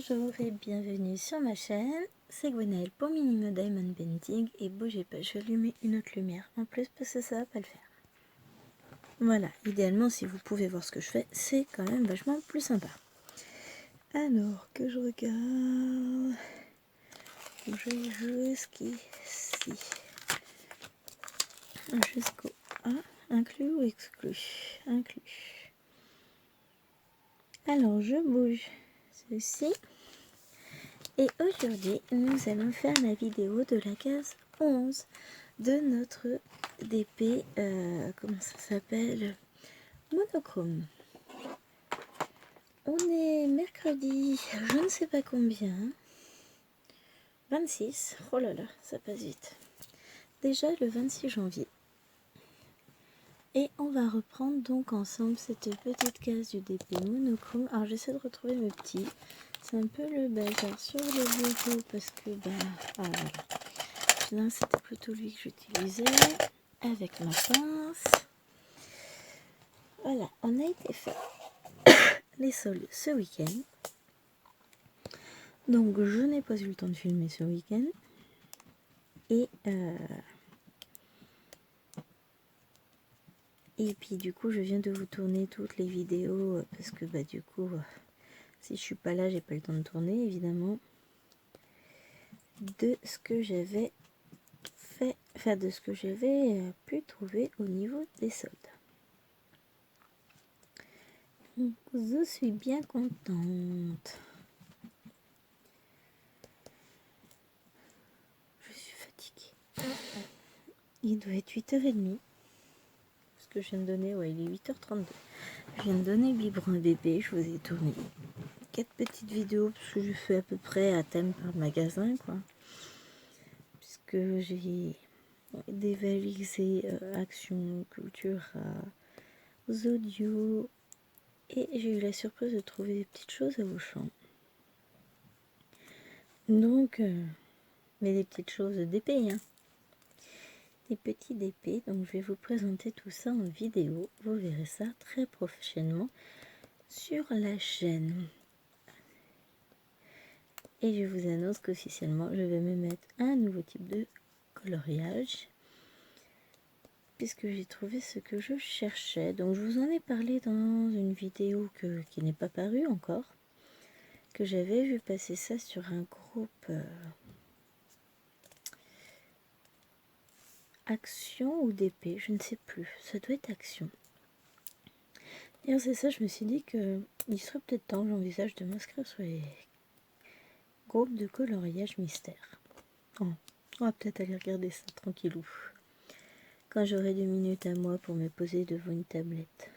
Bonjour et bienvenue sur ma chaîne, c'est Gwenaëlle pour Minimo Diamond Painting et bougez pas, je lui mets une autre lumière en plus parce que ça va pas le faire. Voilà, idéalement si vous pouvez voir ce que je fais, c'est quand même vachement plus sympa. Alors que je regarde, je vais jouer jusqu'ici, jusqu'au A, inclus ou exclu? Inclus. Alors je bouge ceci. Et aujourd'hui, nous allons faire la vidéo de la case 11 de notre DP, comment ça s'appelle, monochrome. On est mercredi, je ne sais pas combien, 26, oh là là, ça passe vite. Déjà le 26 janvier. Et on va reprendre donc ensemble cette petite case du DP monochrome. Alors j'essaie de retrouver mes petits. C'est un peu le bazar sur le bureau parce que voilà. Là, c'était plutôt lui que j'utilisais avec ma pince. Voilà, on a été faire les sols ce week-end. Donc, je n'ai pas eu le temps de filmer ce week-end. Et puis, du coup, je viens de vous tourner toutes les vidéos parce que, du coup, si je suis pas là, j'ai pas le temps de tourner, évidemment, de ce que j'avais fait, enfin, de ce que j'avais pu trouver au niveau des soldes. Donc, je suis bien contente. Je suis fatiguée. Il doit être 8h30. Parce que je viens de donner, ouais, il est 8h32. Je viens de donner le biberon à bébé. Je vous ai tourné 4 petites vidéos. Parce que je fais à peu près à thème par magasin, quoi. Puisque j'ai dévalisé Action, Cultura, Audio. Et j'ai eu la surprise de trouver des petites choses à Auchan. Donc, mais des petites choses d'épée, hein. Des petits DP, donc je vais vous présenter tout ça en vidéo, vous verrez ça très prochainement sur la chaîne. Et je vous annonce qu'officiellement je vais me mettre un nouveau type de coloriage puisque j'ai trouvé ce que je cherchais. Donc je vous en ai parlé dans une vidéo qui n'est pas parue encore, que j'avais vu passer ça sur un groupe Action ou DP, je ne sais plus, ça doit être Action. Et c'est ça, je me suis dit que il serait peut-être temps, j'envisage de m'inscrire sur les groupes de coloriage mystère. Oh, on va peut-être aller regarder ça tranquillou. Quand j'aurai 2 minutes à moi pour me poser devant une tablette.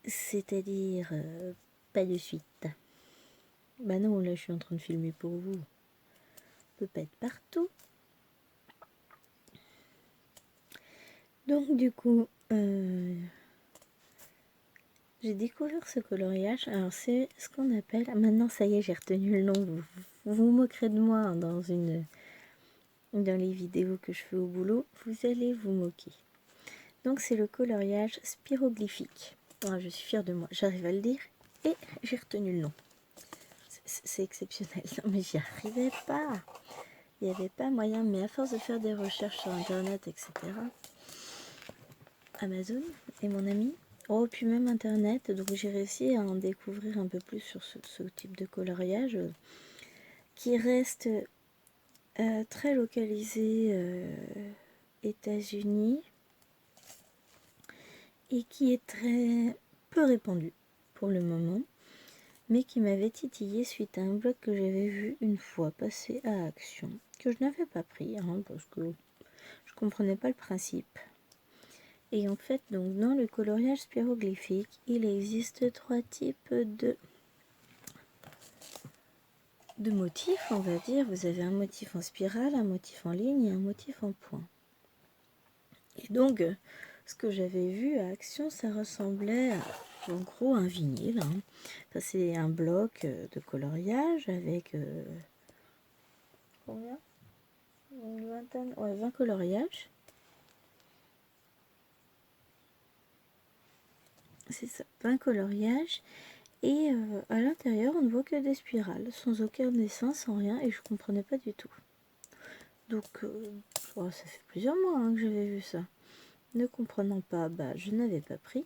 C'est-à-dire, pas de suite. Bah non, là je suis en train de filmer pour vous. On peut pas être partout. Donc du coup, j'ai découvert ce coloriage. Alors c'est ce qu'on appelle... Maintenant ça y est, j'ai retenu le nom. Vous vous moquerez de moi hein, dans les vidéos que je fais au boulot. Vous allez vous moquer. Donc c'est le coloriage spiroglyphique. Oh, je suis fière de moi, j'arrive à le dire et j'ai retenu le nom. C'est exceptionnel. Non mais j'y arrivais pas. Il n'y avait pas moyen, mais à force de faire des recherches sur internet, etc. Amazon est mon ami. Oh, puis même internet, donc j'ai réussi à en découvrir un peu plus sur ce type de coloriage qui reste très localisé États-Unis et qui est très peu répandu pour le moment, mais qui m'avait titillé suite à un blog que j'avais vu une fois passer à Action, que je n'avais pas pris, hein, parce que je comprenais pas le principe. Et en fait, donc dans le coloriage spiroglyphique, il existe 3 types de motifs, on va dire. Vous avez un motif en spirale, un motif en ligne et un motif en point. Et donc, ce que j'avais vu à Action, ça ressemblait à, en gros, un vinyle. Hein. Enfin, c'est un bloc de coloriage avec... combien? Une vingtaine, ouais, 20 coloriages. C'est ça, 20 coloriages. Et à l'intérieur, on ne voit que des spirales, sans aucun dessin, sans rien, et je comprenais pas du tout. Donc, ça fait plusieurs mois que j'avais vu ça. Ne comprenant pas, je n'avais pas pris,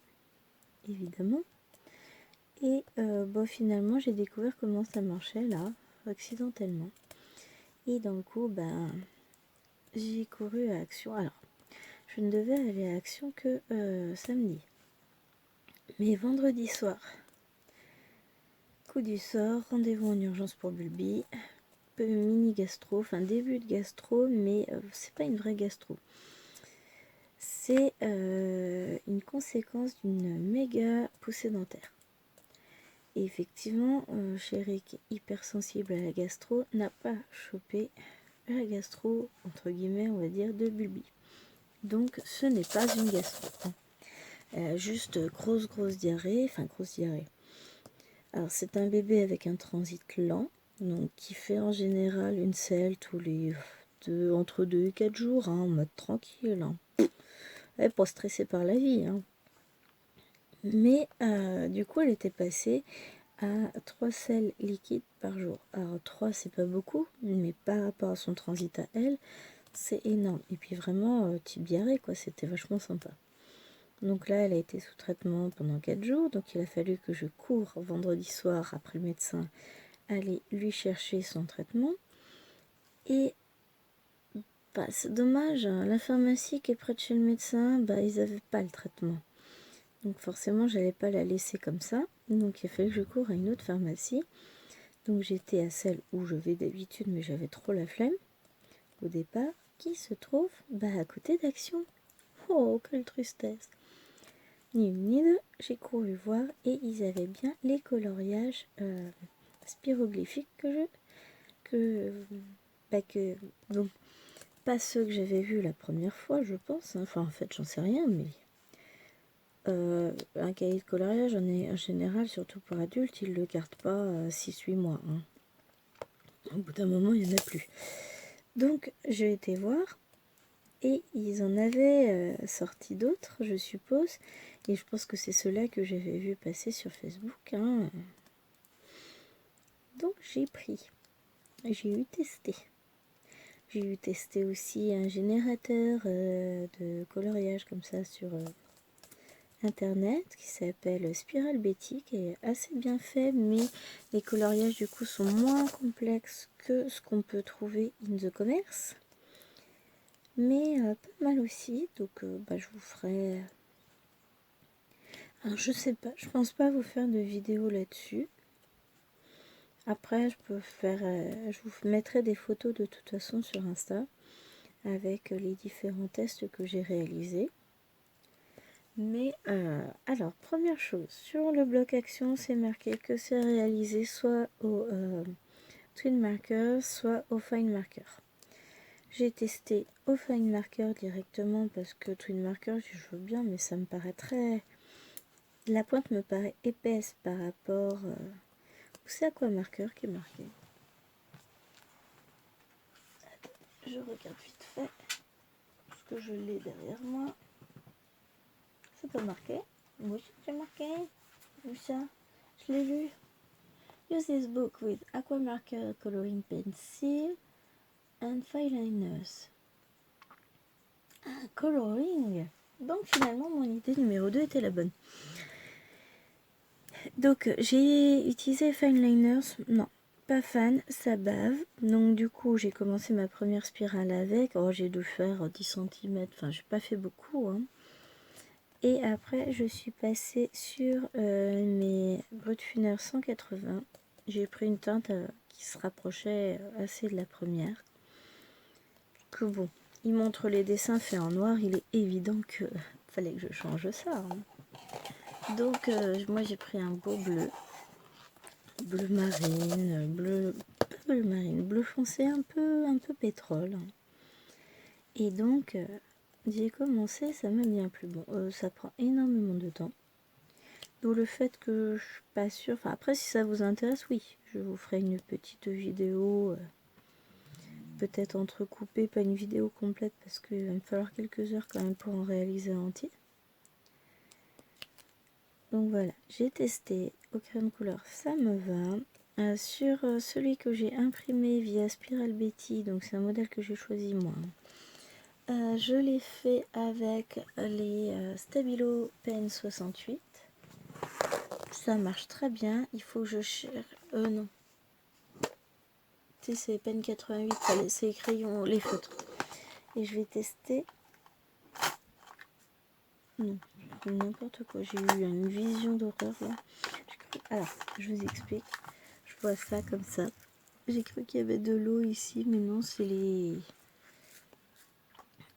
évidemment. Et finalement, j'ai découvert comment ça marchait, là, accidentellement. Et d'un coup, j'ai couru à Action. Alors, je ne devais aller à Action que samedi. Mais vendredi soir, coup du sort, rendez-vous en urgence pour Bulbi, mini gastro, enfin début de gastro, mais c'est pas une vraie gastro. C'est une conséquence d'une méga poussée dentaire. Et effectivement, Chéri, qui est hypersensible à la gastro, n'a pas chopé la gastro, entre guillemets, on va dire, de Bulbi. Donc ce n'est pas une gastro. Elle a juste grosse diarrhée, enfin grosse diarrhée. Alors c'est un bébé avec un transit lent, donc qui fait en général une selle tous les entre 2 et 4 jours, en mode tranquille. Elle n'est pas stressée par la vie. Mais du coup elle était passée à 3 selles liquides par jour. Alors 3 c'est pas beaucoup, mais par rapport à son transit à elle, c'est énorme. Et puis vraiment type diarrhée quoi, c'était vachement sympa. Donc là, elle a été sous traitement pendant 4 jours. Donc il a fallu que je cours vendredi soir après le médecin aller lui chercher son traitement. Et c'est dommage, la pharmacie qui est près de chez le médecin, ils n'avaient pas le traitement. Donc forcément, j'allais pas la laisser comme ça. Donc il a fallu que je cours à une autre pharmacie. Donc j'étais à celle où je vais d'habitude, mais j'avais trop la flemme au départ, qui se trouve à côté d'Action. Oh, quelle tristesse! Ni une ni deux, j'ai couru voir et ils avaient bien les coloriages spiroglyphiques donc pas ceux que j'avais vus la première fois, je pense. Enfin, en fait, j'en sais rien, mais un cahier de coloriage, en général, surtout pour adultes, ils ne le gardent pas 6-8 mois. Au bout d'un moment, il n'y en a plus. Donc, j'ai été voir et ils en avaient sorti d'autres, je suppose. Et je pense que c'est ceux-là que j'avais vu passer sur Facebook. Donc, j'ai pris. J'ai eu testé. J'ai eu testé aussi un générateur de coloriage comme ça sur internet qui s'appelle Spiral Betty, qui est assez bien fait, mais les coloriages du coup sont moins complexes que ce qu'on peut trouver in the commerce, mais pas mal aussi. Donc je vous ferai, alors je sais pas, je pense pas vous faire de vidéo là-dessus. Après je peux faire, je vous mettrai des photos de toute façon sur Insta avec les différents tests que j'ai réalisés. Mais alors, première chose, sur le bloc action, c'est marqué que c'est réalisé soit au Twin Marker, soit au Fine Marker. J'ai testé au Fine Marker directement parce que Twin Marker, je veux bien, mais ça me paraît très... La pointe me paraît épaisse par rapport... C'est Aqua Marker qui est marqué. Je regarde vite fait, parce que je l'ai derrière moi. C'est pas marqué. Moi aussi, c'est marqué. Où ça? Je l'ai lu. Use this book with aqua marker, coloring pencil and fine liners. Coloring. Donc finalement mon idée numéro 2 était la bonne. Donc j'ai utilisé fine liners. Non, pas fan, ça bave. Donc du coup j'ai commencé ma première spirale avec. Oh, j'ai dû faire 10 cm. Enfin j'ai pas fait beaucoup. Et après je suis passée sur mes Brutfuner 180. J'ai pris une teinte qui se rapprochait assez de la première. Que bon, il montre les dessins faits en noir, il est évident que fallait que je change ça. Donc moi j'ai pris un beau bleu marine, bleu foncé un peu pétrole. Et donc j'ai commencé, ça m'a bien plu. Bon, ça prend énormément de temps. D'où le fait que je suis pas sûre. Enfin après si ça vous intéresse, oui, je vous ferai une petite vidéo. Peut-être entrecoupée, pas une vidéo complète parce qu'il va me falloir quelques heures quand même pour en réaliser un entier. Donc voilà, j'ai testé au crayon de couleur, ça me va. Sur celui que j'ai imprimé via Spiral Betty, donc c'est un modèle que j'ai choisi moi. Je l'ai fait avec les Stabilo Pen 68. Ça marche très bien. Il faut que je cherche... non. Tu sais, c'est Pen 88, c'est les crayons, les feutres. Et je vais tester... Non, n'importe quoi. J'ai eu une vision d'horreur là. Alors, je vous explique. Je vois ça comme ça. J'ai cru qu'il y avait de l'eau ici, mais non, c'est des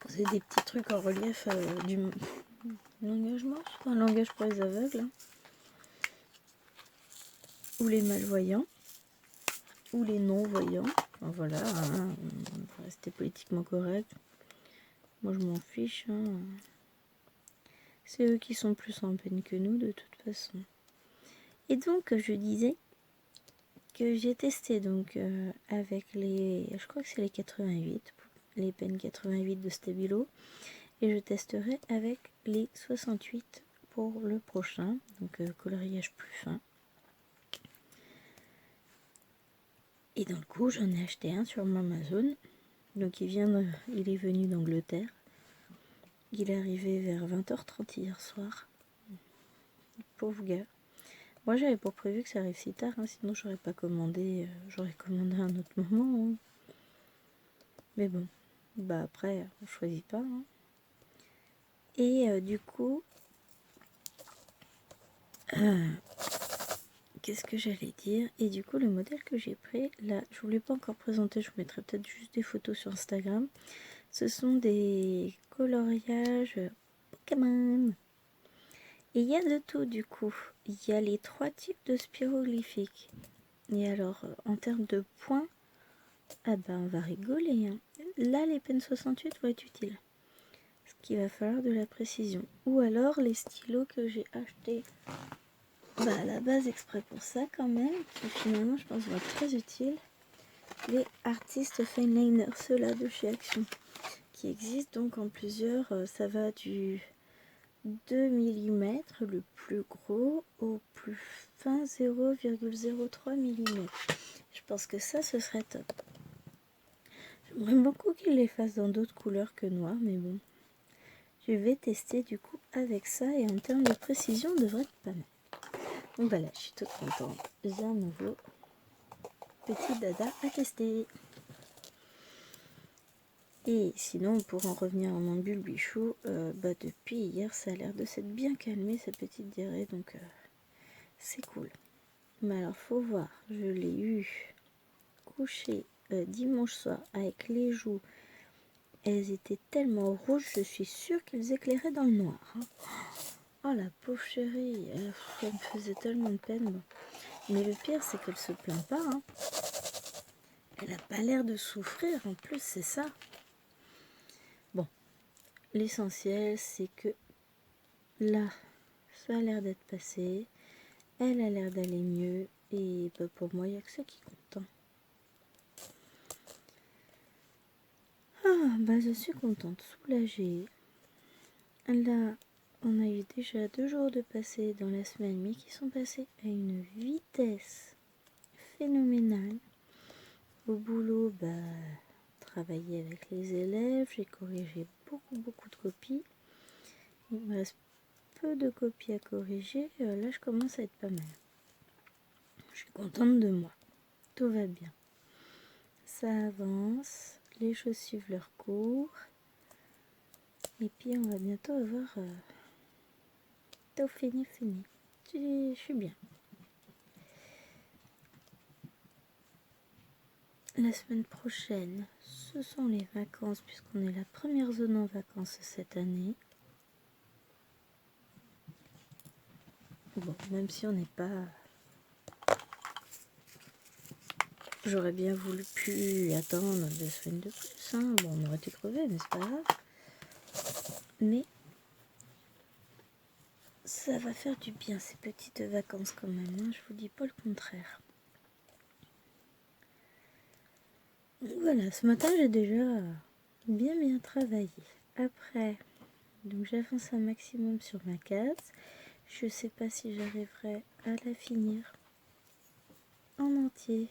petits trucs en relief du langage morse, un langage pour les aveugles, hein. Ou les malvoyants, ou les non-voyants. Enfin, voilà, hein, on va rester politiquement correct. Moi, je m'en fiche, hein. C'est eux qui sont plus en peine que nous, de toute façon. Et donc, je disais que j'ai testé donc avec les... Je crois que c'est les 88, les Pen 88 de Stabilo. Et je testerai avec les 68 pour le prochain, donc coloriage plus fin. Et dans le coup, j'en ai acheté un sur Amazon. Donc il est venu d'Angleterre. Il est arrivé vers 20h30 hier soir. Pauvre gars. Moi j'avais pas prévu que ça arrive si tard, hein, sinon j'aurais pas commandé. J'aurais commandé à un autre moment, hein. Mais bon, bah après on choisit pas, hein. Et du coup, qu'est-ce que j'allais dire? Et du coup, le modèle que j'ai pris, là, je ne vous l'ai pas encore présenté, je vous mettrai peut-être juste des photos sur Instagram. Ce sont des coloriages Pokémon. Et il y a de tout, du coup. Il y a les 3 types de spiroglyphiques. Et alors, en termes de points, ah ben, on va rigoler, hein. Là, les Pen 68 vont être utiles. Parce qu'il va falloir de la précision. Ou alors, les stylos que j'ai achetés à la base exprès pour ça quand même, qui finalement je pense vont être très utiles, les Artist Fineliner, ceux-là de chez Action, qui existent donc en plusieurs, ça va du 2 mm le plus gros au plus fin 0,03 mm. Je pense que ça ce serait top. J'aimerais beaucoup qu'ils les fassent dans d'autres couleurs que noir, mais bon. Je vais tester du coup avec ça et en termes de précision, on devrait être pas mal. Donc voilà, je suis toute contente. J'ai un nouveau petit dada à tester. Et sinon, pour en revenir à mon Bulbichou, depuis hier, ça a l'air de s'être bien calmé, cette petite diarrhée, donc c'est cool. Mais alors, faut voir, je l'ai eu couché dimanche soir avec les joues. Elles étaient tellement rouges, je suis sûre qu'elles éclairaient dans le noir, hein. Oh la pauvre chérie, elle me faisait tellement de peine. Bon. Mais le pire, c'est qu'elle se plaint pas, hein. Elle a pas l'air de souffrir, en plus, c'est ça. Bon, l'essentiel, c'est que là, ça a l'air d'être passé. Elle a l'air d'aller mieux. Et pour moi, il n'y a que ça qui compte, hein. Ah, je suis contente, soulagée. Là, on a eu déjà 2 jours de passé dans la semaine, mais qui sont passés à une vitesse phénoménale. Au boulot, travailler avec les élèves, j'ai corrigé beaucoup de copies. Il me reste peu de copies à corriger. Là, je commence à être pas mal. Je suis contente de moi. Tout va bien. Ça avance. Les choses suivent leur cours. Et puis, on va bientôt avoir tout fini. Je suis bien. La semaine prochaine, ce sont les vacances, puisqu'on est la première zone en vacances cette année. Bon, même si on n'est pas... J'aurais bien voulu pu attendre 2 semaines de plus, hein. Bon, on aurait été crevé, mais c'est pas grave. Mais ça va faire du bien, ces petites vacances quand même, hein. Je vous dis pas le contraire. Donc voilà, ce matin, j'ai déjà bien travaillé. Après, donc j'avance un maximum sur ma case. Je sais pas si j'arriverai à la finir en entier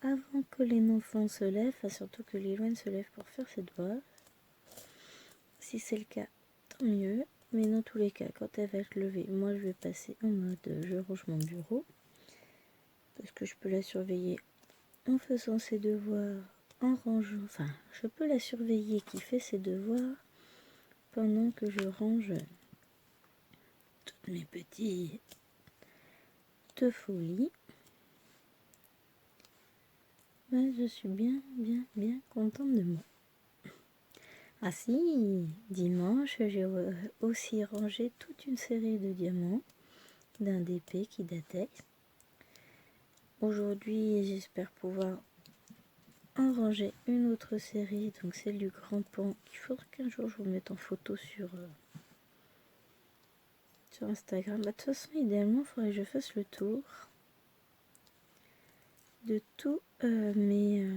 avant que les enfants se lèvent, enfin surtout que Liloine se lève pour faire ses devoirs. Si c'est le cas, tant mieux. Mais dans tous les cas, quand elle va se lever, moi je vais passer en mode je range mon bureau. Parce que je peux la surveiller en faisant ses devoirs, en rangeant. Enfin, je peux la surveiller qui fait ses devoirs pendant que je range toutes mes petits de folie. Ben, je suis bien contente de moi. Ah si, dimanche, j'ai aussi rangé toute une série de diamants d'un DP qui datait. Aujourd'hui, j'espère pouvoir en ranger une autre série, donc celle du Grand Pan. Il faudra qu'un jour je vous mette en photo sur Instagram. Bah, de toute façon, idéalement, il faudrait que je fasse le tour de tous mes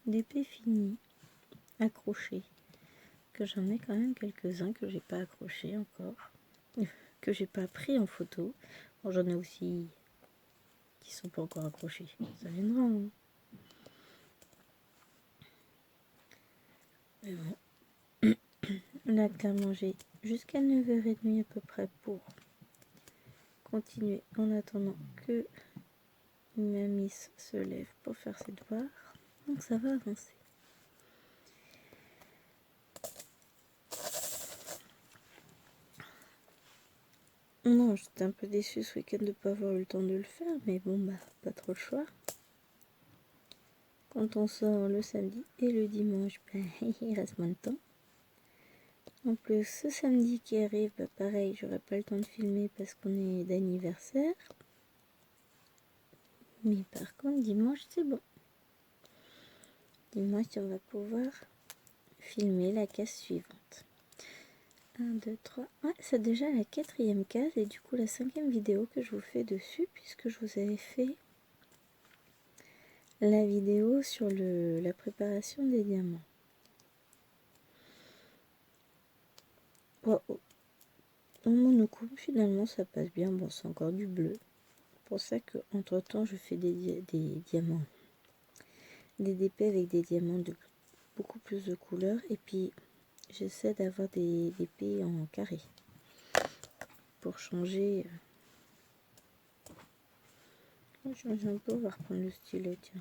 DP finis, accrochés. Que j'en ai quand même quelques-uns que j'ai pas accrochés encore, que j'ai pas pris en photo. Bon, j'en ai aussi qui sont pas encore accrochés. Ça viendra. Hein. Mais bon. Là, clairement, j'ai jusqu'à 9h30 à peu près pour continuer en attendant que ma miss se lève pour faire ses devoirs. Donc ça va avancer. Non, j'étais un peu déçue ce week-end de ne pas avoir eu le temps de le faire, mais bon, bah, pas trop le choix. Quand on sort le samedi et le dimanche, bah, il reste moins de temps. En plus, ce samedi qui arrive, bah, pareil, j'aurai pas le temps de filmer parce qu'on est d'anniversaire. Mais par contre, dimanche, c'est bon. Dimanche, on va pouvoir filmer la case suivante. 1, 2, 3. Ouais, c'est déjà la 4e case et du coup la 5e vidéo que je vous fais dessus puisque je vous avais fait la vidéo sur la préparation des diamants. Oh, oh. En monochrome, finalement, ça passe bien. Bon, c'est encore du bleu. C'est pour ça que entre temps, je fais des diamants. Des DP avec des diamants de beaucoup plus de couleurs. Et puis, j'essaie d'avoir des DP en carré. Pour changer. Je change un peu, on va reprendre le stylo, tiens.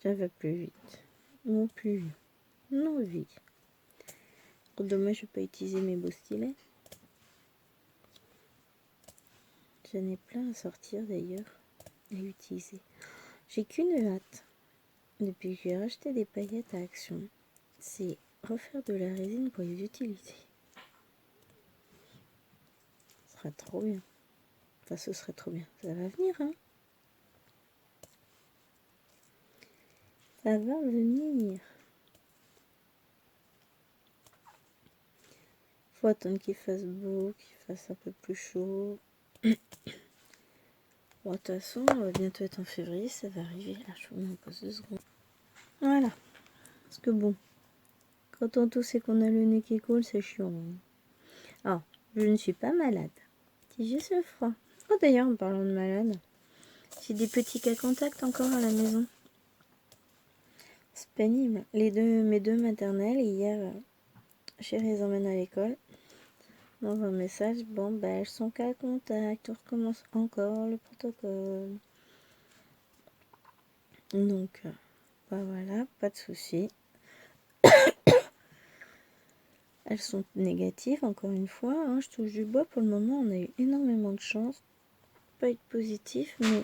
Ça va plus vite. Non plus. Non, oui. Dommage, je ne vais pas utiliser mes beaux stylets. J'en ai plein à sortir d'ailleurs. À utiliser. J'ai qu'une hâte. Depuis que j'ai racheté des paillettes à Action. C'est refaire de la résine pour les utiliser. Ce sera trop bien. Enfin, ce serait trop bien. Ça va venir, hein. Ça va venir. Faut attendre qu'il fasse beau, qu'il fasse un peu plus chaud. Bon, de toute façon, on va bientôt être en février, ça va arriver. Là, je vous mets en pause 2 secondes. Voilà. Parce que bon, quand on tousse et qu'on a le nez qui coule, c'est chiant. Ah, je ne suis pas malade. J'ai juste le froid. Oh, d'ailleurs, en parlant de malade, j'ai des petits cas contacts encore à la maison. C'est pénible. Mes deux maternelles, hier, chérie les emmène à l'école. Dans un message, bon, bah, elles sont cas contact. On recommence encore le protocole. Donc, bah voilà, pas de souci. Elles sont négatives, encore une fois. Hein, je touche du bois. Pour le moment, on a eu énormément de chance. Pas être positif, mais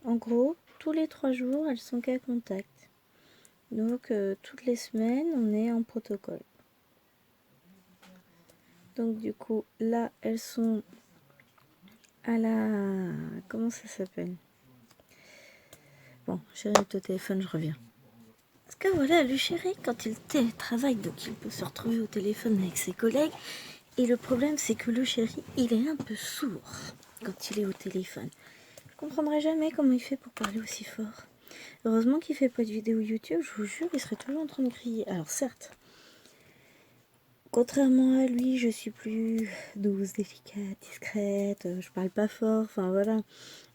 en gros, tous les 3 jours, elles sont cas contact. Donc, toutes les semaines, on est en protocole. Donc, du coup, là, elles sont à la... Comment ça s'appelle? Bon, chérie est au téléphone, je reviens. Parce que voilà, le chéri, quand il télétravaille, donc il peut se retrouver au téléphone avec ses collègues. Et le problème, c'est que le chéri, il est un peu sourd quand il est au téléphone. Je comprendrai jamais comment il fait pour parler aussi fort. Heureusement qu'il fait pas de vidéo YouTube, je vous jure, il serait toujours en train de crier. Alors certes, contrairement à lui, je suis plus douce, délicate, discrète, je parle pas fort, enfin voilà.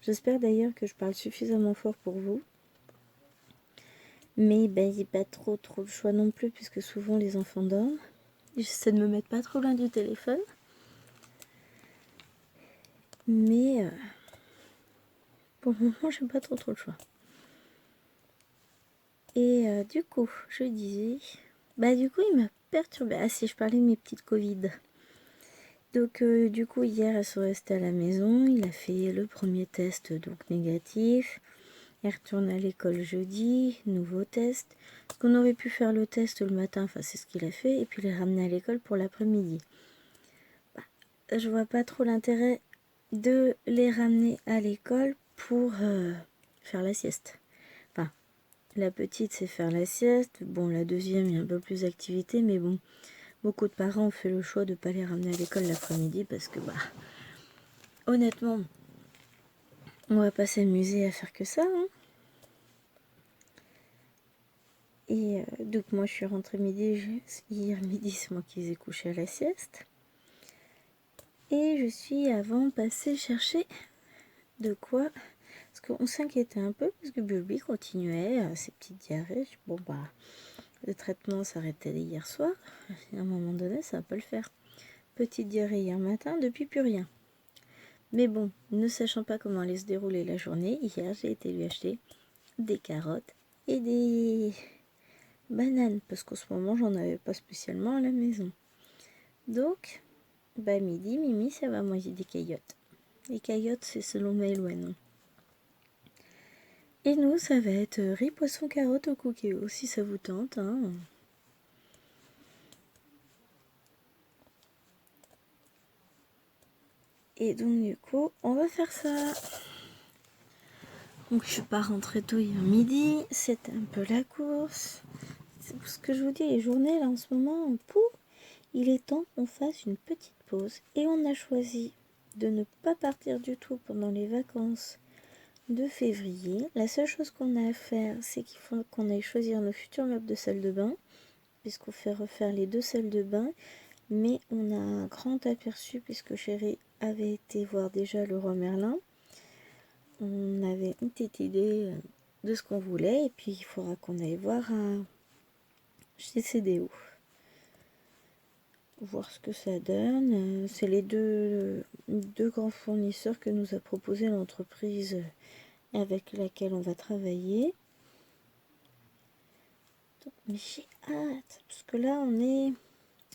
J'espère d'ailleurs que je parle suffisamment fort pour vous. Mais ben, j'ai pas trop le choix non plus, puisque souvent les enfants dorment. J'essaie de me mettre pas trop loin du téléphone. Mais pour le moment, j'ai pas trop le choix. Et du coup, je disais... Bah du coup, il m'a perturbée. Ah si, je parlais de mes petites Covid. Donc du coup, hier, elles sont restées à la maison. Il a fait le premier test, donc négatif. Elle retourne à l'école jeudi, nouveau test. Parce qu'on aurait pu faire le test le matin, enfin c'est ce qu'il a fait, et puis les ramener à l'école pour l'après-midi. Bah, je vois pas trop l'intérêt de les ramener à l'école pour faire la sieste. Enfin, la petite c'est faire la sieste, bon la deuxième il y a un peu plus d'activité, mais bon, beaucoup de parents ont fait le choix de ne pas les ramener à l'école l'après-midi parce que bah honnêtement, on va pas s'amuser à faire que ça, hein. Et donc moi je suis rentrée midi, hier midi c'est moi qui les ai couchés à la sieste. Et je suis avant passée chercher de quoi, parce qu'on s'inquiétait un peu, parce que Bulby continuait ses petites diarrhées. Bon bah le traitement s'arrêtait hier soir, à un moment donné ça va pas le faire. Petite diarrhée hier matin, depuis plus rien. Mais bon, ne sachant pas comment allait se dérouler la journée, hier j'ai été lui acheter des carottes et des bananes, parce qu'en ce moment j'en avais pas spécialement à la maison. Donc, bah midi, Mimi, ça va manger des caillottes. Les caillottes, c'est selon Maël ou non. Et nous, ça va être riz, poisson, carotte au cookéo, si ça vous tente, hein. Et donc, du coup, on va faire ça. Donc, je suis pas rentrée tôt hier midi. C'était un peu la course. C'est pour ce que je vous dis, les journées, là, en ce moment, il est temps qu'on fasse une petite pause. Et on a choisi de ne pas partir du tout pendant les vacances de février. La seule chose qu'on a à faire, c'est qu'il faut qu'on aille choisir nos futurs meubles de salle de bain, puisqu'on fait refaire les 2 salles de bain. Mais on a un grand aperçu, puisque chérie avait été voir déjà le roi Merlin. On avait une petite idée de ce qu'on voulait, et puis il faudra qu'on aille voir chez CDO. Voir ce que ça donne. C'est les deux grands fournisseurs que nous a proposé l'entreprise avec laquelle on va travailler. Donc, mais j'ai hâte, parce que là on est...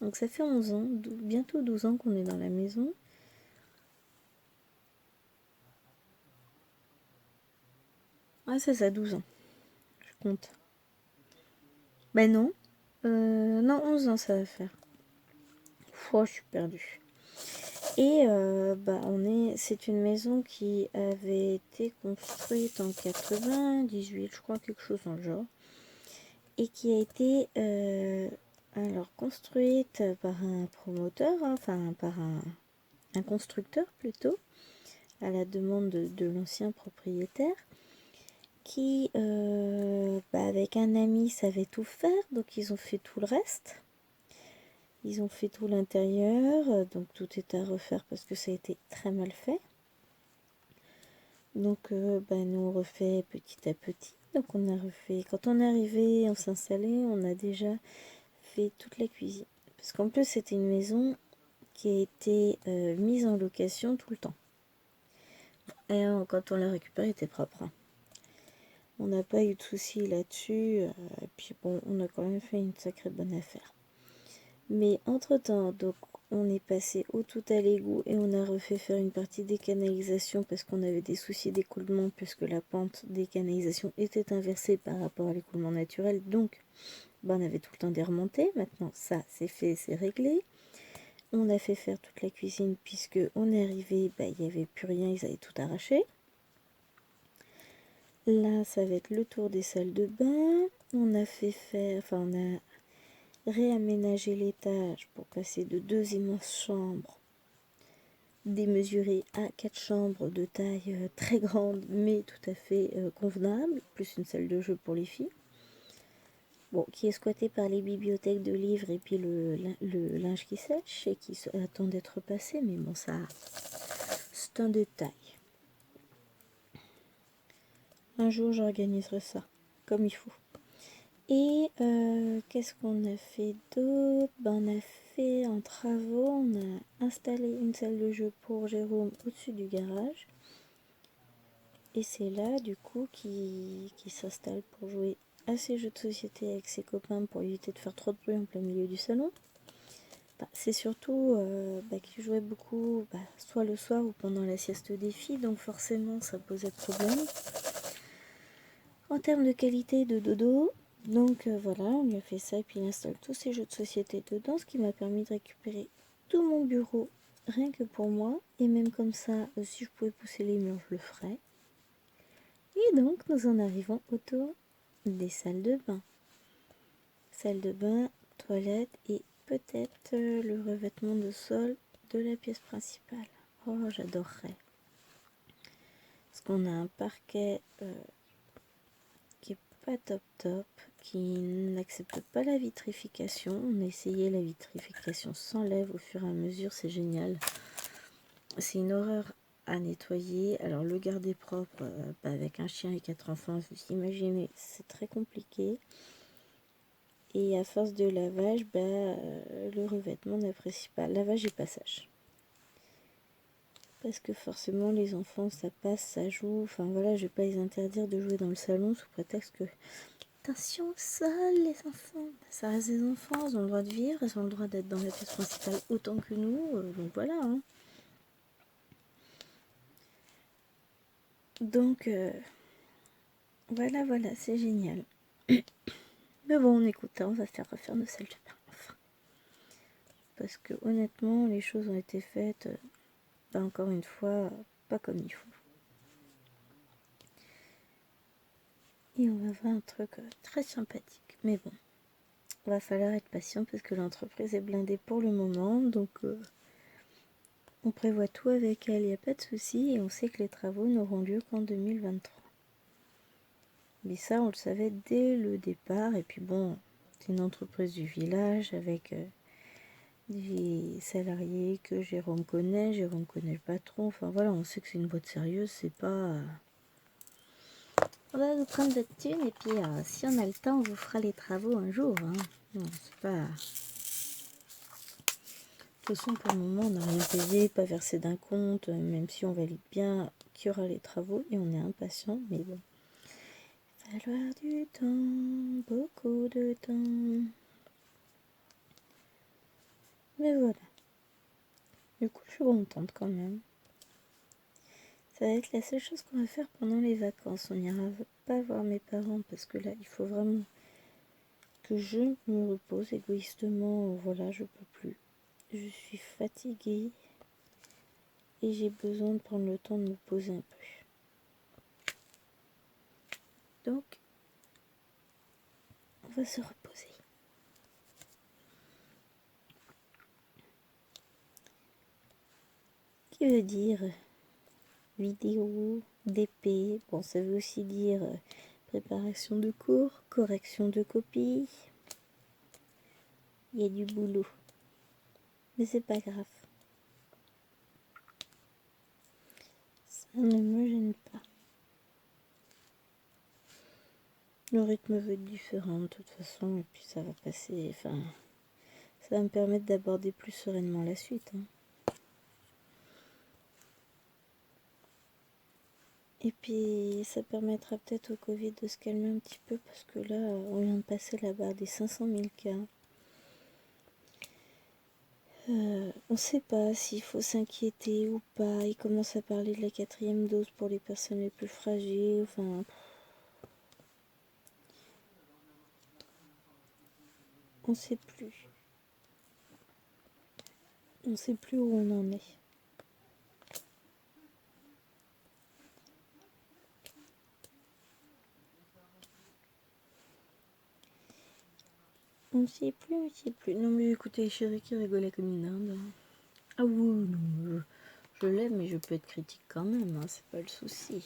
Donc ça fait 11 ans, bientôt 12 ans qu'on est dans la maison. Ah c'est ça, 12 ans, je compte. Ben non, non 11 ans ça va faire. Je suis perdue. Et bah c'est une maison qui avait été construite en 98, je crois, quelque chose dans le genre. Et qui a été alors construite par un promoteur, hein, enfin par un constructeur plutôt, à la demande de l'ancien propriétaire, qui avec un ami savait tout faire, donc ils ont fait tout le reste. Ils ont fait tout l'intérieur, donc tout est à refaire parce que ça a été très mal fait. Donc nous on refait petit à petit. Donc on a refait, quand on est arrivé, on s'est installé, on a déjà fait toute la cuisine. Parce qu'en plus c'était une maison qui a été mise en location tout le temps. Et quand on l'a récupérée, elle était propre, hein. On n'a pas eu de soucis là-dessus. Et puis bon, on a quand même fait une sacrée bonne affaire. Mais entre-temps, donc on est passé au tout à l'égout et on a refait faire une partie des canalisations parce qu'on avait des soucis d'écoulement puisque la pente des canalisations était inversée par rapport à l'écoulement naturel. Donc, on avait tout le temps des remontées. Maintenant, ça, c'est fait, c'est réglé. On a fait faire toute la cuisine puisque on est arrivé, il n'y avait plus rien, ils avaient tout arraché. Là, ça va être le tour des salles de bain. On a fait faire, on a réaménagé l'étage pour passer de 2 immenses chambres démesurées à 4 chambres de taille très grande mais tout à fait convenable, plus une salle de jeu pour les filles. bon, qui est squatté par les bibliothèques de livres et puis le linge qui sèche et qui attend d'être passé, mais bon, ça, c'est un détail. Un jour, j'organiserai ça, comme il faut. Et qu'est-ce qu'on a fait d'autre? On a fait en travaux, on a installé une salle de jeu pour Jérôme au-dessus du garage. Et c'est là, du coup, qui s'installe pour jouer à ses jeux de société avec ses copains pour éviter de faire trop de bruit en plein milieu du salon. C'est surtout qu'il jouait beaucoup, soit le soir ou pendant la sieste des filles, donc forcément ça posait problème. En termes de qualité de dodo, donc voilà, on lui a fait ça et puis il installe tous ses jeux de société dedans, ce qui m'a permis de récupérer tout mon bureau rien que pour moi. Et même comme ça, si je pouvais pousser les murs, je le ferais. Et donc nous en arrivons autour des salles de bain. Salle de bain, toilette et peut-être le revêtement de sol de la pièce principale. Oh, j'adorerais. Parce qu'on a un parquet qui est pas top top, qui n'accepte pas la vitrification. On a essayé la vitrification sans lèvres au fur et à mesure, c'est génial. C'est une horreur à nettoyer. Alors le garder propre avec un chien et 4 enfants, vous imaginez, c'est très compliqué. Et à force de lavage, le revêtement n'apprécie pas. Lavage et passage. Parce que forcément les enfants ça passe, ça joue. Enfin voilà, je vais pas les interdire de jouer dans le salon sous prétexte que attention au sol les enfants. Ça reste des enfants, ils ont le droit de vivre, ils ont le droit d'être dans la pièce principale autant que nous. Donc voilà. Hein. Donc voilà, c'est génial. Mais bon, écoute, on va faire refaire nos salles de bain. Enfin. Parce que honnêtement, les choses ont été faites, encore une fois, pas comme il faut. Et on va voir un truc très sympathique. Mais bon, va falloir être patient parce que l'entreprise est blindée pour le moment. Donc on prévoit tout avec elle, il n'y a pas de souci. Et on sait que les travaux n'auront lieu qu'en 2023. Mais ça, on le savait dès le départ. Et puis bon, c'est une entreprise du village avec des salariés que Jérôme connaît le patron. Enfin voilà, on sait que c'est une boîte sérieuse, c'est pas... On va vous prendre votre thune et puis si on a le temps, on vous fera les travaux un jour. Hein. Non, c'est pas... De toute façon, pour le moment, on n'a rien payé, pas versé d'un compte, même si on valide bien qu'il y aura les travaux et on est impatient, mais bon. Il va falloir du temps, beaucoup de temps. Mais voilà. Du coup, je suis contente quand même. Ça va être la seule chose qu'on va faire pendant les vacances. On n'ira pas voir mes parents parce que là, il faut vraiment que je me repose égoïstement. Voilà, je peux plus. Je suis fatiguée et j'ai besoin de prendre le temps de me poser un peu. Donc, on va se reposer. Qui veut dire vidéo, DP. Bon, ça veut aussi dire préparation de cours, correction de copies. Il y a du boulot. Mais c'est pas grave. Ça ne me gêne pas. Le rythme va être différent de toute façon et puis ça va passer. Enfin, ça va me permettre d'aborder plus sereinement la suite. Hein. Et puis ça permettra peut-être au Covid de se calmer un petit peu parce que là, on vient de passer la barre des 500 000 cas. On ne sait pas s'il faut s'inquiéter ou pas. Il commence à parler de la 4e dose pour les personnes les plus fragiles. Enfin, on ne sait plus. On ne sait plus où on en est. On ne sait plus. Non mais écoutez, chérie qui rigolait comme une dinde. Ah oui, non, je l'aime, mais je peux être critique quand même, hein, c'est pas le souci.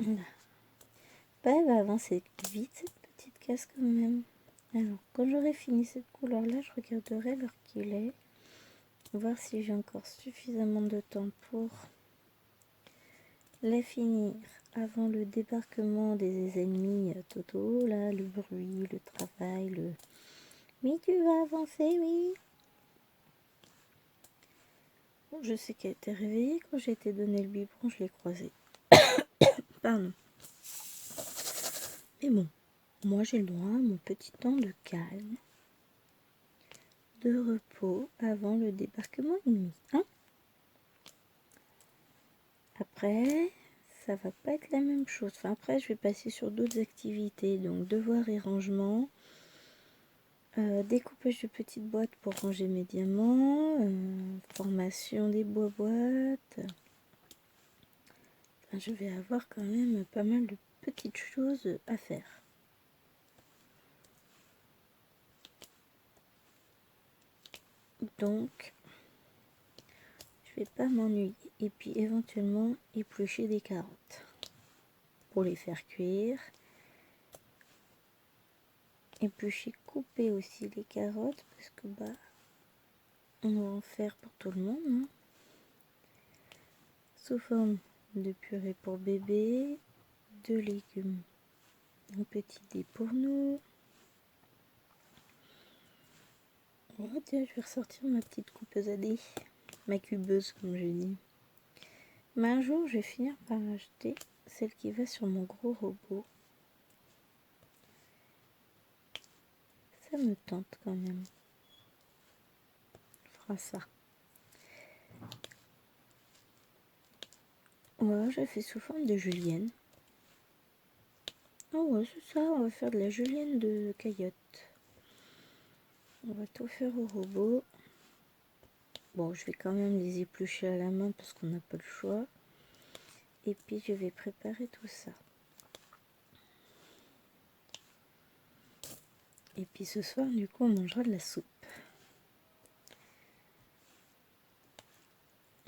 Voilà. Bah, elle va avancer vite cette petite case quand même. Alors, quand j'aurai fini cette couleur-là, je regarderai l'heure qu'il est. Voir si j'ai encore suffisamment de temps pour la finir avant le débarquement des ennemis totaux. Là, le bruit, le travail, le... Oui, tu vas avancer, oui. Bon, je sais qu'elle était réveillée. Quand j'ai été donner le biberon, je l'ai croisée. Pardon. Mais bon, moi j'ai le droit à mon petit temps de calme, de repos avant le débarquement ennemi. Hein? Après, ça va pas être la même chose. Enfin, après, je vais passer sur d'autres activités. Donc, devoirs et rangement. Découpage de petites boîtes pour ranger mes diamants. Formation des boîtes. Enfin, je vais avoir quand même pas mal de petites choses à faire. Donc, je vais pas m'ennuyer. Et puis, éventuellement, éplucher des carottes pour les faire cuire. Éplucher, couper aussi les carottes parce que bah on va en faire pour tout le monde, hein. Sous forme de purée pour bébé, de légumes en petits dés pour nous. Oh, tiens, je vais ressortir ma petite coupeuse à dés, ma cubeuse comme je dis. Mais un jour, je vais finir par acheter celle qui va sur mon gros robot. Ça me tente quand même. Je ferai ça. Ouais, je fais sous forme de julienne. Oh ouais, c'est ça, on va faire de la julienne de Caillotte. On va tout faire au robot. Bon, je vais quand même les éplucher à la main parce qu'on n'a pas le choix. Et puis je vais préparer tout ça. Et puis ce soir, du coup, on mangera de la soupe.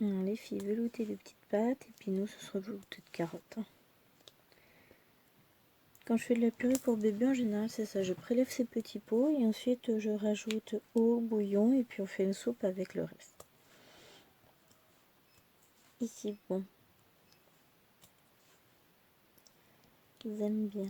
Alors, les filles velouter de petites pâtes et puis nous, ce sera velouté de carottes. Hein. Quand je fais de la purée pour bébé, en général, c'est ça. Je prélève ces petits pots et ensuite je rajoute eau, bouillon et puis on fait une soupe avec le reste. Ici, bon. Ils aiment bien.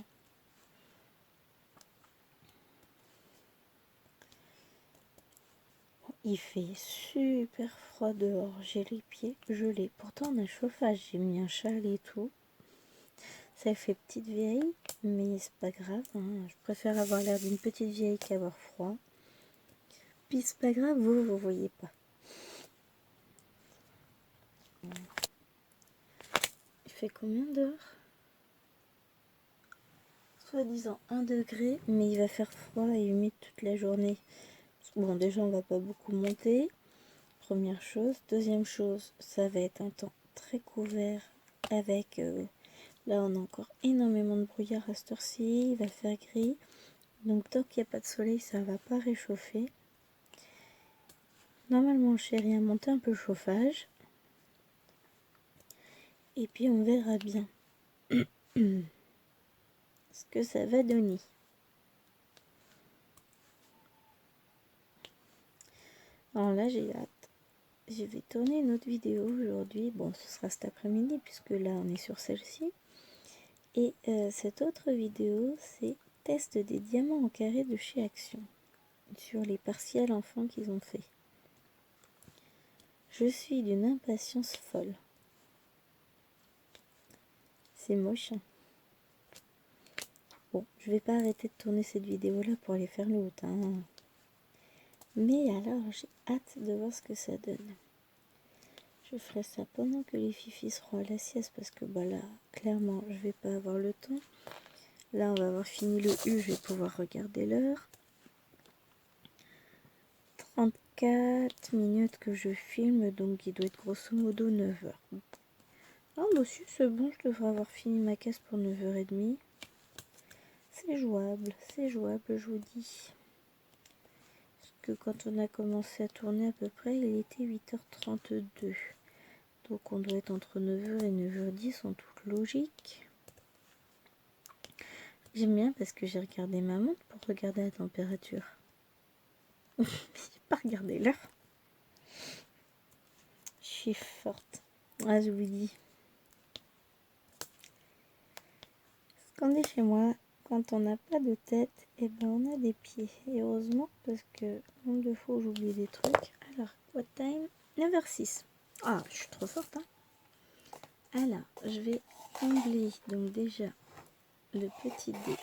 Il fait super froid dehors. J'ai les pieds gelés. Pourtant, on a le chauffage. J'ai mis un châle et tout. Ça fait petite vieille, mais c'est pas grave. Hein. Je préfère avoir l'air d'une petite vieille qu'avoir froid. Puis c'est pas grave, vous voyez pas. Il fait combien d'heures? Soi-disant 1 degré, mais il va faire froid et humide toute la journée. Bon, déjà, on va pas beaucoup monter. Première chose. Deuxième chose, ça va être un temps très couvert avec... là, on a encore énormément de brouillard à cette heure-ci. Il va faire gris. Donc, tant qu'il n'y a pas de soleil, ça va pas réchauffer. Normalement, chérie a monté un peu le chauffage. Et puis, on verra bien ce que ça va donner. Alors là, j'ai hâte. Je vais tourner une autre vidéo aujourd'hui. Bon, ce sera cet après-midi puisque là, on est sur celle-ci. Et cette autre vidéo, c'est test des diamants en carré de chez Action. Sur les partiels enfants qu'ils ont fait. Je suis d'une impatience folle. C'est moche. Hein. Bon, je vais pas arrêter de tourner cette vidéo-là pour aller faire l'autre. Hein. Mais alors, j'ai hâte de voir ce que ça donne. Je ferai ça pendant que les fifis seront à la sieste parce que bah là, clairement, je vais pas avoir le temps. Là, on va avoir fini le U, je vais pouvoir regarder l'heure. 34 minutes que je filme, donc il doit être grosso modo 9h. Ah bah si, c'est bon, je devrais avoir fini ma caisse pour 9h30. C'est jouable, je vous dis. Parce que quand on a commencé à tourner à peu près, il était 8h32. Donc on doit être entre 9h et 9h10 en toute logique. J'aime bien parce que j'ai regardé ma montre pour regarder la température. J'ai pas regardé l'heure. Je suis forte. Ah, je vous dis. Quand on est chez moi, quand on n'a pas de tête, et ben on a des pieds. Et heureusement parce que nombre de fois où j'oublie des trucs. Alors, what time? 9h06. Ah, je suis trop forte, hein. Alors, je vais combler donc déjà le petit dé.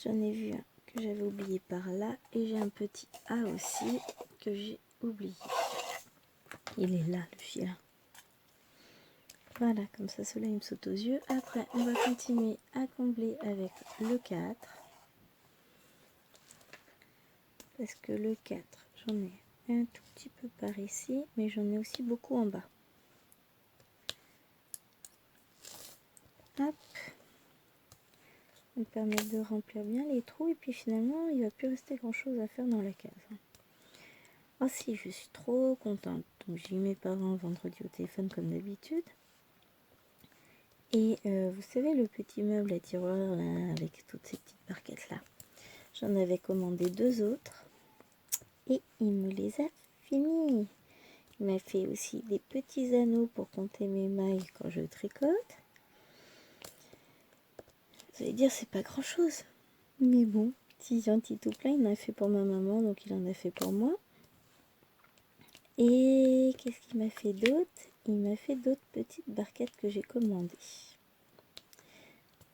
J'en ai vu un que j'avais oublié par là. Et j'ai un petit A aussi que j'ai oublié. Il est là, le fil. Voilà, comme ça, cela il me saute aux yeux. Après, on va continuer à combler avec le 4. Parce que le 4, j'en ai un tout petit peu par ici, mais j'en ai aussi beaucoup en bas. Hop. Ça me permet de remplir bien les trous et puis finalement, il ne va plus rester grand chose à faire dans la case. Oh si, je suis trop contente. Donc j'ai eu mes parents vendredi au téléphone comme d'habitude. Et vous savez, le petit meuble à tiroir là, avec toutes ces petites barquettes là. J'en avais commandé 2 autres. Et il me les a finis. Il m'a fait aussi des petits anneaux pour compter mes mailles quand je tricote. Vous allez dire, c'est pas grand chose. Mais bon, petit gentil tout plein, il en a fait pour ma maman, donc il en a fait pour moi. Et qu'est-ce qu'il m'a fait d'autre? Il m'a fait d'autres petites barquettes que j'ai commandées.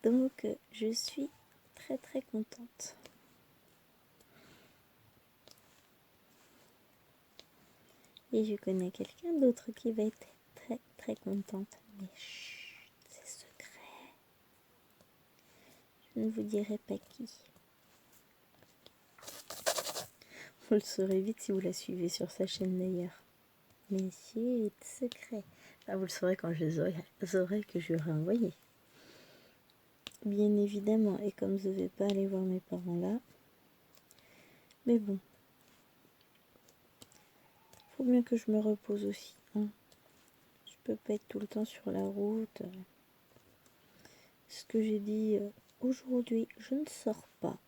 Donc, je suis très très contente. Et je connais quelqu'un d'autre qui va être très très contente. Mais chut, c'est secret. Je ne vous dirai pas qui. Vous le saurez vite si vous la suivez sur sa chaîne d'ailleurs. Mais c'est secret. Enfin, vous le saurez quand je les aurai que je lui aurai envoyé. Bien évidemment. Et comme je ne vais pas aller voir mes parents là. Mais bon. Faut bien que je me repose aussi. Hein. Je peux pas être tout le temps sur la route. Ce que j'ai dit aujourd'hui, je ne sors pas.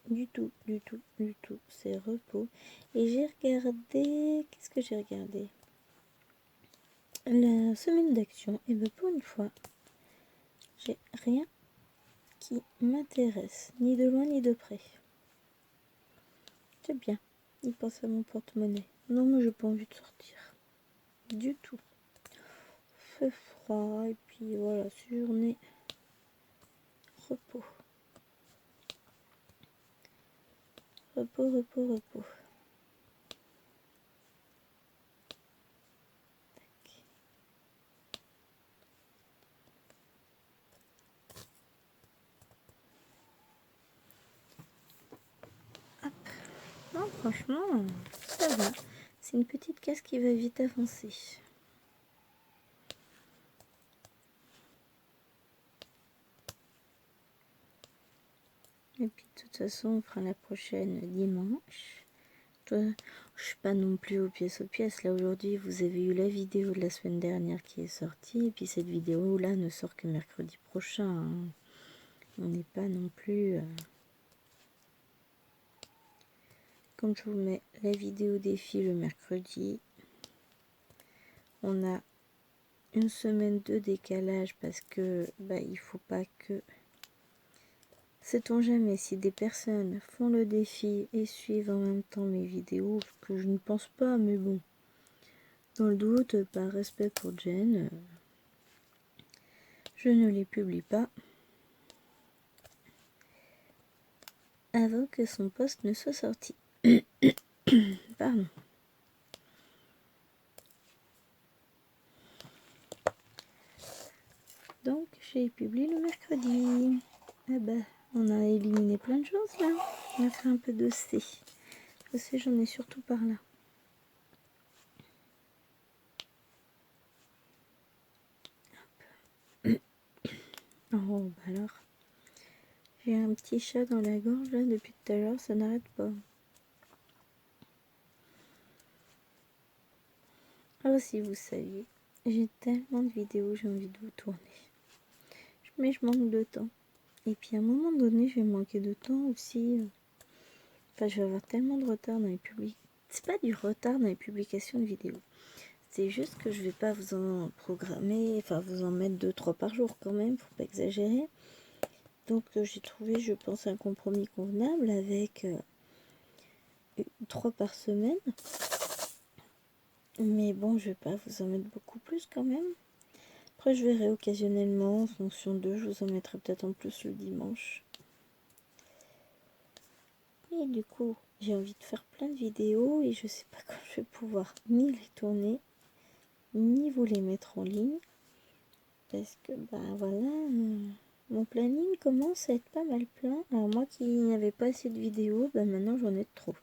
Du tout, du tout, du tout. C'est repos. Et j'ai regardé... Qu'est-ce que j'ai regardé? La semaine d'action. Et bien pour une fois, j'ai rien qui m'intéresse. Ni de loin ni de près. C'est bien. Il pense à mon porte-monnaie. Non, mais j'ai pas envie de sortir. Du tout. Fait froid. Et puis voilà, journée. Repos. Repos, repos, repos. Non, franchement, ça va. C'est une petite case qui va vite avancer. Et puis de toute façon, on fera la prochaine dimanche. Je suis pas non plus aux pièces. Là aujourd'hui, vous avez eu la vidéo de la semaine dernière qui est sortie. Et puis cette vidéo-là ne sort que mercredi prochain. Hein. On n'est pas non plus... Comme je vous mets la vidéo défi le mercredi, on a une semaine de décalage parce que il faut pas que... Sait-on jamais si des personnes font le défi et suivent en même temps mes vidéos, ce que je ne pense pas, mais bon. Dans le doute, par respect pour Jen, je ne les publie pas avant que son post ne soit sorti. Pardon. Donc, j'ai publié le mercredi. Ah bah, on a éliminé plein de choses là. On va faire un peu de C. Le C, j'en ai surtout par là. Oh, bah alors. J'ai un petit chat dans la gorge là depuis tout à l'heure, ça n'arrête pas. Ah, si vous saviez, j'ai tellement de vidéos, j'ai envie de vous tourner. Je mais je manque de temps. Et puis à un moment donné, je vais manquer de temps aussi. Enfin, je vais avoir tellement de retard dans les publications. C'est pas du retard dans les publications de vidéos. C'est juste que je vais pas vous en programmer, enfin vous en mettre 2-3 par jour quand même, faut pas exagérer. Donc j'ai trouvé, je pense, un compromis convenable avec 3 par semaine. Mais bon, je vais pas vous en mettre beaucoup plus quand même. Après, je verrai occasionnellement, en fonction d'eux, je vous en mettrai peut-être en plus le dimanche. Et du coup, j'ai envie de faire plein de vidéos et je sais pas quand je vais pouvoir ni les tourner, ni vous les mettre en ligne. Parce que, bah voilà, mon planning commence à être pas mal plein. Alors moi qui n'avais pas assez de vidéos, bah maintenant j'en ai trop.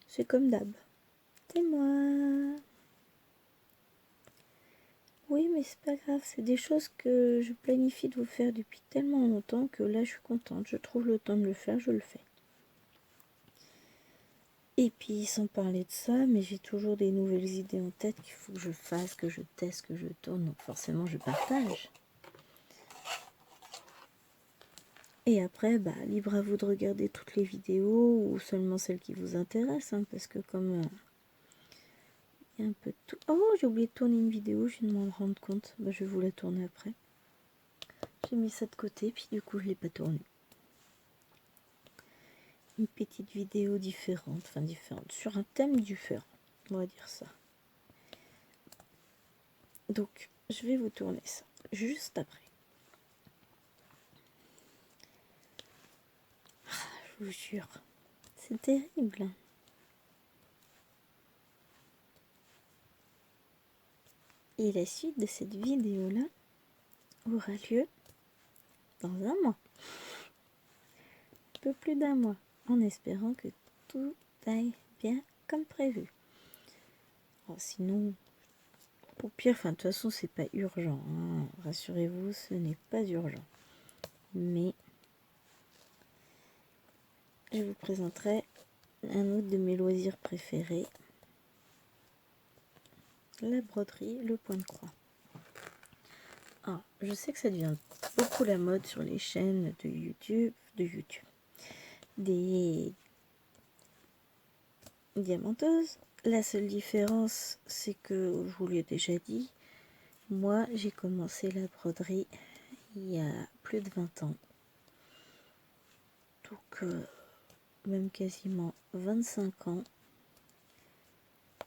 C'est comme d'hab. C'est moi. Oui, mais c'est pas grave, c'est des choses que je planifie de vous faire depuis tellement longtemps que là je suis contente. Je trouve le temps de le faire, je le fais. Et puis sans parler de ça, mais j'ai toujours des nouvelles idées en tête qu'il faut que je fasse, que je teste, que je tourne. Donc forcément je partage. Et après, bah, libre à vous de regarder toutes les vidéos ou seulement celles qui vous intéressent. Hein, parce que comme il y a un peu de tout. Oh, j'ai oublié de tourner une vidéo, je viens de m'en rendre compte. Bah, je vais vous la tourner après. J'ai mis ça de côté, puis du coup je ne l'ai pas tournée. Une petite vidéo différente, enfin différente, sur un thème différent, on va dire ça. Donc, je vais vous tourner ça juste après. Je vous jure, c'est terrible. Et la suite de cette vidéo-là aura lieu dans un mois. Un peu plus d'un mois, en espérant que tout aille bien comme prévu. Alors, sinon, au pire, enfin, de toute façon, c'est pas urgent. Hein. Rassurez-vous, ce n'est pas urgent. Mais je vous présenterai un autre de mes loisirs préférés. La broderie, le point de croix. Ah, je sais que ça devient beaucoup la mode sur les chaînes de YouTube, des diamanteuses. La seule différence, c'est que, je vous l'ai déjà dit, moi j'ai commencé la broderie il y a plus de 20 ans. Donc, même quasiment 25 ans.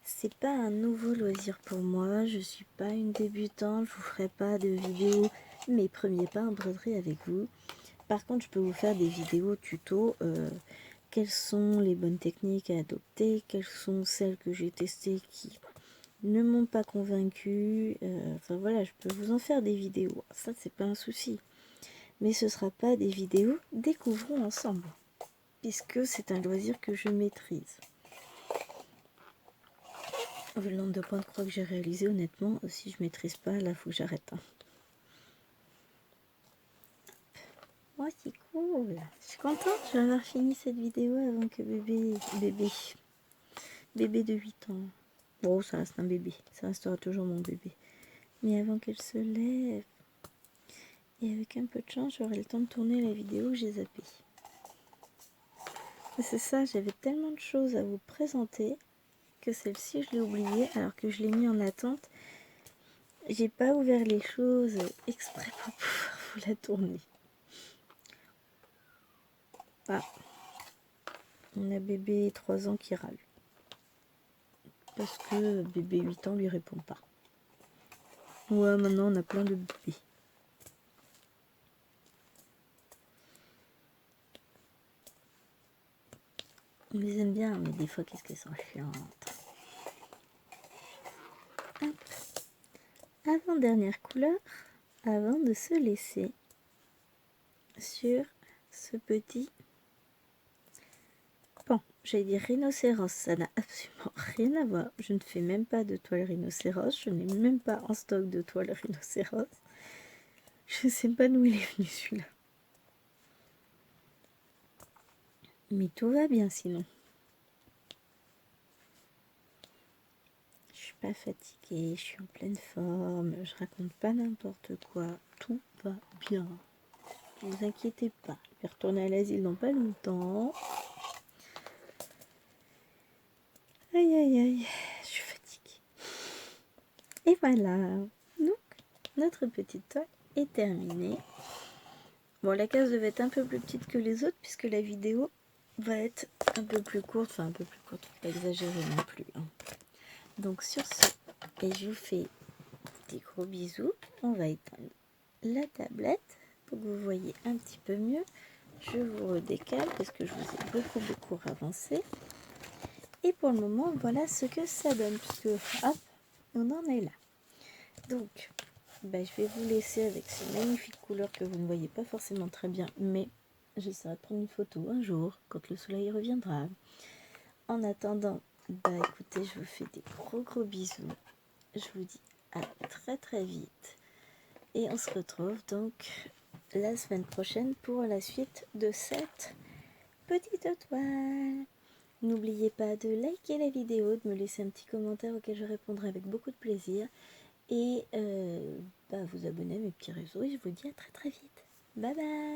C'est pas un nouveau loisir pour moi, je suis pas une débutante, je vous ferai pas de vidéos mes premiers pas en broderie avec vous. Par contre, je peux vous faire des vidéos tuto, quelles sont les bonnes techniques à adopter, quelles sont celles que j'ai testées qui ne m'ont pas convaincue. Enfin voilà, je peux vous en faire des vidéos, ça c'est pas un souci. Mais ce sera pas des vidéos découvrons ensemble, puisque c'est un loisir que je maîtrise. Vu le nombre de points de croix que j'ai réalisé, honnêtement, si je maîtrise pas, là, faut que j'arrête. Hein. Oh, c'est cool. Je suis contente, je vais avoir fini cette vidéo avant que bébé de 8 ans. Bon, ça reste un bébé, ça restera toujours mon bébé. Mais avant qu'elle se lève, et avec un peu de chance, j'aurai le temps de tourner la vidéo que j'ai zappée. C'est ça, j'avais tellement de choses à vous présenter que celle-ci, je l'ai oubliée alors que je l'ai mis en attente. J'ai pas ouvert les choses exprès pour pouvoir vous la tourner. Ah, on a bébé 3 ans qui râle. Parce que bébé 8 ans lui répond pas. Ouais, maintenant on a plein de bébés. On les aime bien, mais des fois, qu'est-ce qu'elles sont chiantes. Hop. Avant-dernière couleur, avant de se laisser sur ce petit pan. J'allais dire rhinocéros, ça n'a absolument rien à voir. Je ne fais même pas de toile rhinocéros, je n'ai même pas en stock de toile rhinocéros. Je ne sais pas d'où il est venu celui-là. Mais tout va bien sinon. Je suis pas fatiguée, je suis en pleine forme, je raconte pas n'importe quoi, tout va bien. Ne vous inquiétez pas, je vais retourner à l'asile dans pas longtemps. Aïe aïe aïe, je suis fatiguée. Et voilà, donc notre petite toile est terminée. Bon, la case devait être un peu plus petite que les autres puisque la vidéo va être un peu plus courte, enfin un peu plus courte, faut pas exagérer non plus. Hein. Donc sur ce, et je vous fais des gros bisous. On va éteindre la tablette pour que vous voyez un petit peu mieux. Je vous redécale parce que je vous ai beaucoup avancé. Et pour le moment, voilà ce que ça donne puisque hop, on en est là. Donc, je vais vous laisser avec ces magnifiques couleurs que vous ne voyez pas forcément très bien, mais j'essaierai de prendre une photo un jour quand le soleil reviendra. En attendant, écoutez, je vous fais des gros bisous. Je vous dis à très vite. Et on se retrouve donc la semaine prochaine pour la suite de cette petite toile. N'oubliez pas de liker la vidéo, de me laisser un petit commentaire auquel je répondrai avec beaucoup de plaisir. Et vous abonner à mes petits réseaux. Et je vous dis à très vite. Bye bye.